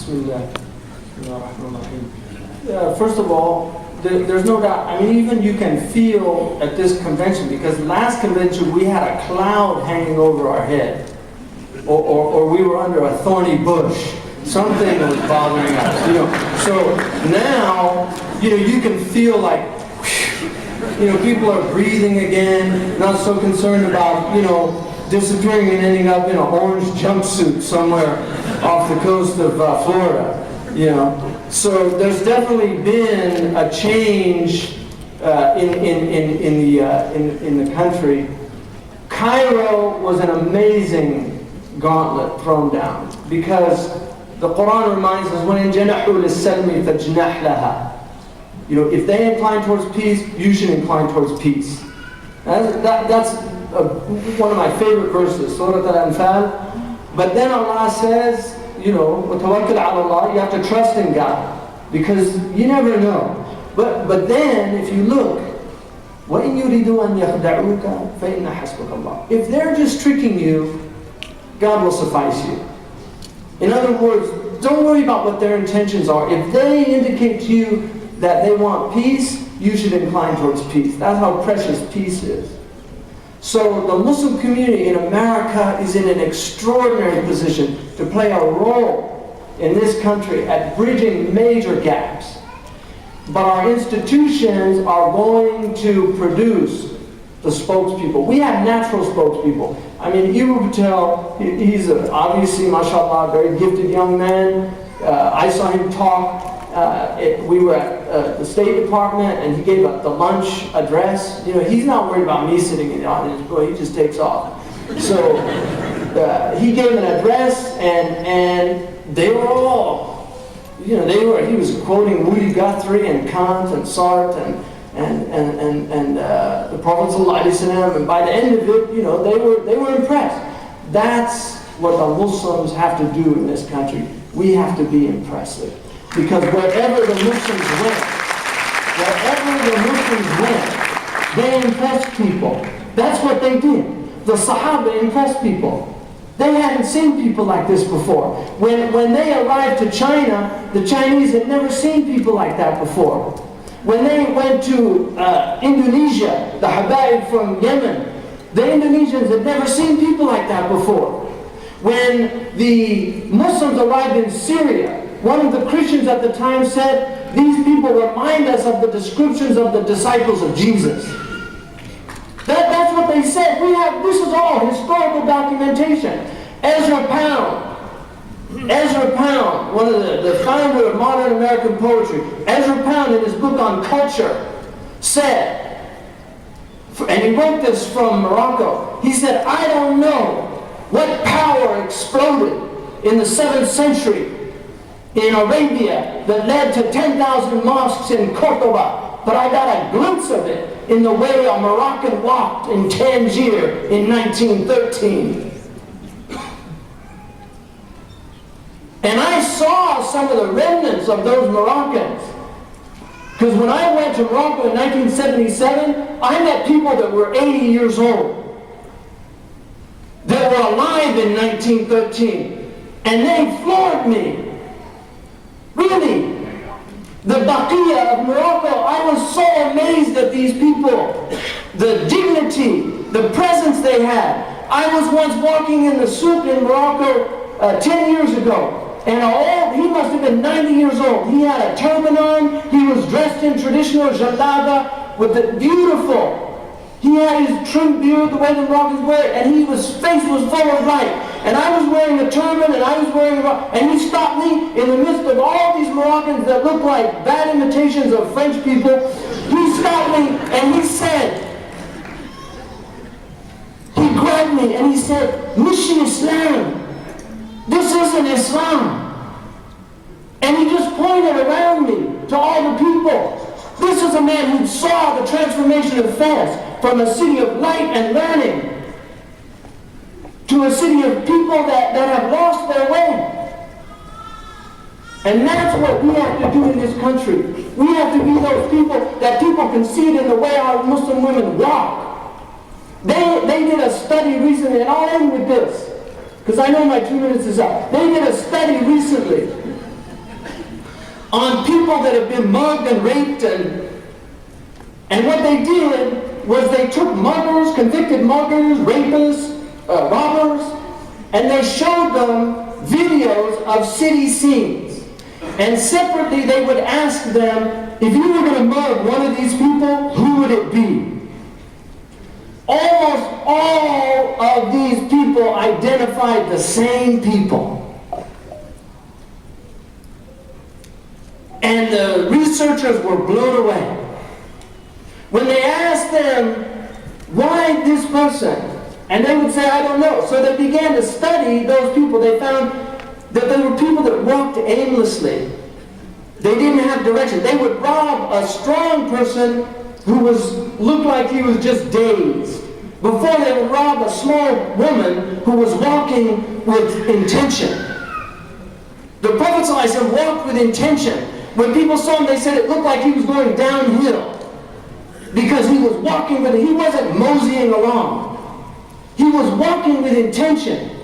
Bismillah. First of all, there's no doubt. I mean, even you can feel at this convention, because last convention we had a cloud hanging over our head, or we were under a thorny bush. Something was bothering us, you know. So now, you know, you can feel like, you know, people are breathing again, not so concerned about, you know, disappearing and ending up in an orange jumpsuit somewhere off the coast of Florida, you know. So there's definitely been a change in the country. Cairo was an amazing gauntlet thrown down, because the Quran reminds us, وَإِن جَنَحُوا لِلسَّلْمِ فَاجْنَحْ لَهَا. You know, if they incline towards peace, you should incline towards peace. That's one of my favorite verses, Surah Al-Anfal. But then Allah says, you know, وَتَوَكَّلْ عَلَى اللَّهِ, you have to trust in God, because you never know. But then, if you look, وَإِن يُرِيدُوا أَن يَخْدَعُوكَ فَإِنَّ حَسْبُكَ اللَّهِ. If they're just tricking you, God will suffice you. In other words, don't worry about what their intentions are. If they indicate to you that they want peace, you should incline towards peace. That's how precious peace is. So the Muslim community in America is in an extraordinary position to play a role in this country at bridging major gaps. But our institutions are going to produce the spokespeople. We have natural spokespeople. I mean, Ibu Patel, he's obviously, mashallah, very gifted young man. I saw him talk. We were at the State Department, and he gave the lunch address. You know, he's not worried about me sitting in the audience. Boy, he just takes off. So he gave an address, and they were all, you know, he was quoting Moody Guthrie and Kant and Sartre and the Prophet ﷺ, and by the end of it, you know, they were impressed. That's what the Muslims have to do in this country. We have to be impressive. Because wherever the Muslims went, they impressed people. That's what they did. The Sahaba impressed people. They hadn't seen people like this before. When they arrived to China, the Chinese had never seen people like that before. When they went to Indonesia, the Habaib from Yemen, the Indonesians had never seen people like that before. When the Muslims arrived in Syria, one of the Christians at the time said, these people remind us of the descriptions of the disciples of Jesus. That's what they said. This is all historical documentation. Ezra Pound, one of the founder of modern American poetry, Ezra Pound in his book on culture said, and he wrote this from Morocco, he said, I don't know what power exploded in the 7th century in Arabia that led to 10,000 mosques in Cordoba, but I got a glimpse of it in the way a Moroccan walked in Tangier in 1913. And I saw some of the remnants of those Moroccans. Because when I went to Morocco in 1977, I met people that were 80 years old, that were alive in 1913, and they floored me. Really, the Baqiyya of Morocco, I was so amazed at these people. The dignity, the presence they had. I was once walking in the souk in Morocco 10 years ago, and he must have been 90 years old. He had a turban on, he was dressed in traditional jalaba with the beautiful. He had his trimmed beard the way the Moroccans wear it, and his face was full of light. And I was wearing a turban, and I was wearing and he stopped me in the midst of all these Moroccans that looked like bad imitations of French people. He stopped me, and he said, he grabbed me, and he said, Mishi Islam, this isn't Islam. And he just pointed around me to all the people. This is a man who saw the transformation of Fez from a city of light and learning to a city of people that have lost their way. And that's what we have to do in this country. We have to be those people that people can see it in the way our Muslim women walk. They did a study recently, and I'll end with this, because I know my 2 minutes is up. They did a study recently on people that have been mugged and raped, and what they did was they took muggers, convicted muggers, rapists, robbers, and they showed them videos of city scenes. And separately they would ask them, if you were going to mug one of these people, who would it be? Almost all of these people identified the same people. And the researchers were blown away. When they asked them, why this person? And they would say, I don't know. So they began to study those people. They found that they were people that walked aimlessly. They didn't have direction. They would rob a strong person who looked like he was just dazed, before they would rob a small woman who was walking with intention. The Prophet ﷺ walked with intention. When people saw him, they said it looked like he was going downhill, because he was walking with it. He wasn't moseying along. He was walking with intention.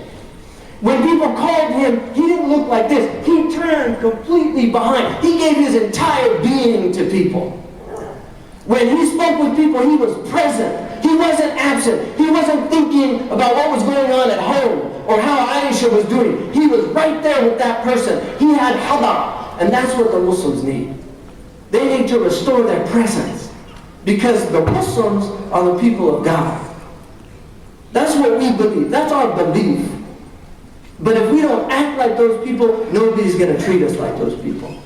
When people called him, he didn't look like this. He turned completely behind. He gave his entire being to people. When he spoke with people, he was present. He wasn't absent. He wasn't thinking about what was going on at home or how Aisha was doing. He was right there with that person. He had hadar. And that's what the Muslims need. They need to restore their presence, because the Muslims are the people of God. That's what we believe. That's our belief. But if we don't act like those people, nobody's going to treat us like those people.